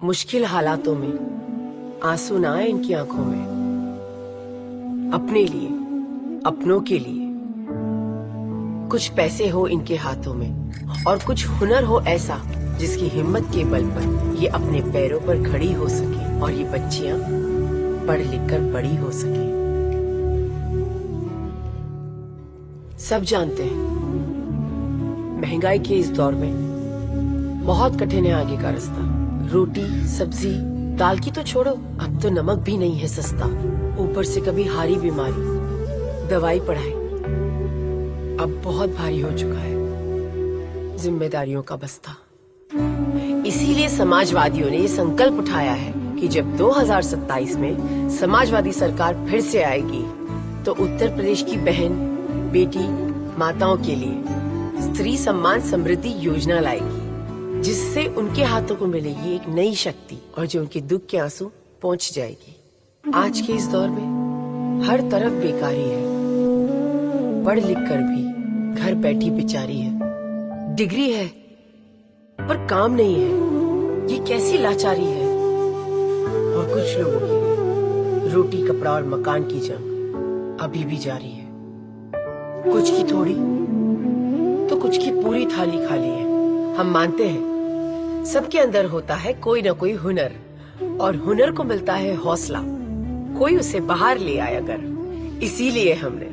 मुश्किल हालातों में आंसू ना आए इनकी आंखों में। अपने लिए, अपनों के लिए कुछ पैसे हो इनके हाथों में और कुछ हुनर हो ऐसा जिसकी हिम्मत के बल पर ये अपने पैरों पर खड़ी हो सके और ये बच्चियां पढ़ लिख कर बड़ी हो सके। सब जानते हैं महंगाई के इस दौर में बहुत कठिन है आगे का रास्ता। रोटी सब्जी दाल की तो छोड़ो, अब तो नमक भी नहीं है सस्ता। ऊपर से कभी हारी बीमारी, दवाई पढ़ाई अब बहुत भारी हो चुका है जिम्मेदारियों का बस्ता। इसीलिए समाजवादियों ने ये संकल्प उठाया है कि जब 2027 में समाजवादी सरकार फिर से आएगी तो उत्तर प्रदेश की बहन बेटी माताओं के लिए स्त्री सम्मान समृद्धि योजना लाएगी, जिससे उनके हाथों को मिलेगी एक नई शक्ति और जो उनके दुख के आंसू पहुंच जाएगी। आज के इस दौर में हर तरफ बेकारी है, पढ़ लिख कर भी घर बैठी बेचारी है। डिग्री है पर काम नहीं है, ये कैसी लाचारी है। और कुछ लोगों के लिए रोटी कपड़ा और मकान की जंग अभी भी जारी है। कुछ की थोड़ी तो कुछ की पूरी थाली खाली है। हम मानते हैं सबके अंदर होता है कोई ना कोई हुनर और हुनर को मिलता है हौसला, कोई उसे बाहर ले आए अगर। इसीलिए हमने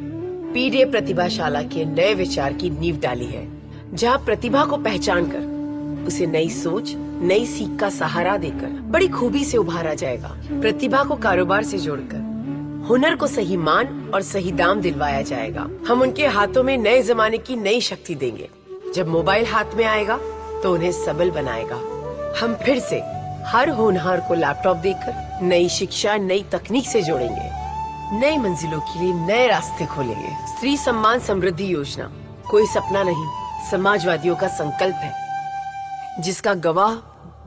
पीडीए प्रतिभाशाला के नए विचार की नींव डाली है, जहां प्रतिभा को पहचान कर उसे नई सोच नई सीख का सहारा देकर बड़ी खूबी से उभारा जाएगा। प्रतिभा को कारोबार से जोड़कर हुनर को सही मान और सही दाम दिलवाया जाएगा। हम उनके हाथों में नए जमाने की नई शक्ति देंगे। जब मोबाइल हाथ में आएगा तो उन्हें सबल बनाएगा। हम फिर से हर होनहार को लैपटॉप देकर नई शिक्षा नई तकनीक से जोड़ेंगे, नई मंजिलों के लिए नए रास्ते खोलेंगे। स्त्री सम्मान समृद्धि योजना कोई सपना नहीं, समाजवादियों का संकल्प है, जिसका गवाह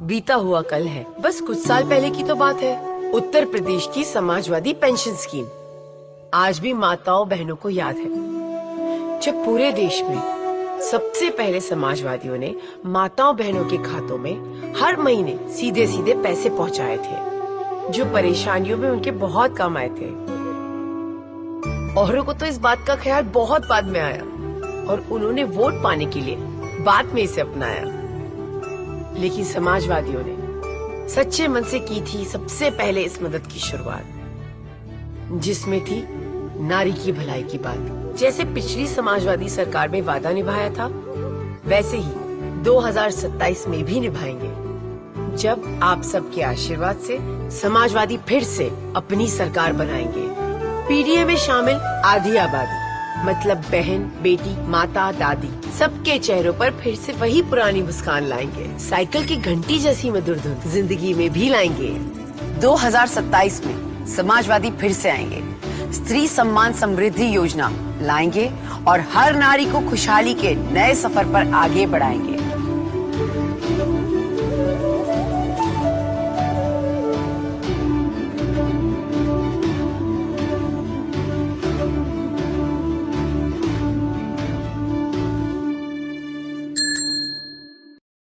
बीता हुआ कल है। बस कुछ साल पहले की तो बात है। उत्तर प्रदेश की समाजवादी पेंशन स्कीम आज भी माताओं बहनों को याद है, जब पूरे देश में सबसे पहले समाजवादियों ने माताओं बहनों के खातों में हर महीने सीधे सीधे पैसे पहुंचाए थे, जो परेशानियों में उनके बहुत काम आए थे। औरों को तो इस बात का ख्याल बहुत बाद में आया और उन्होंने वोट पाने के लिए बाद में इसे अपनाया, लेकिन समाजवादियों ने सच्चे मन से की थी सबसे पहले इस मदद की शुरुआत, जिसमें थी नारी की भलाई की बात। जैसे पिछली समाजवादी सरकार में वादा निभाया था, वैसे ही 2027 में भी निभाएंगे, जब आप सबके आशीर्वाद से समाजवादी फिर से अपनी सरकार बनाएंगे। पीडीए में शामिल आधी आबादी मतलब बहन बेटी माता दादी सबके चेहरों पर फिर से वही पुरानी मुस्कान लाएंगे। साइकिल की घंटी जैसी मधुर धुन जिंदगी में भी लाएंगे। 2027 में समाजवादी फिर से आएंगे, स्त्री सम्मान समृद्धि योजना लाएंगे और हर नारी को खुशहाली के नए सफर पर आगे बढ़ाएंगे।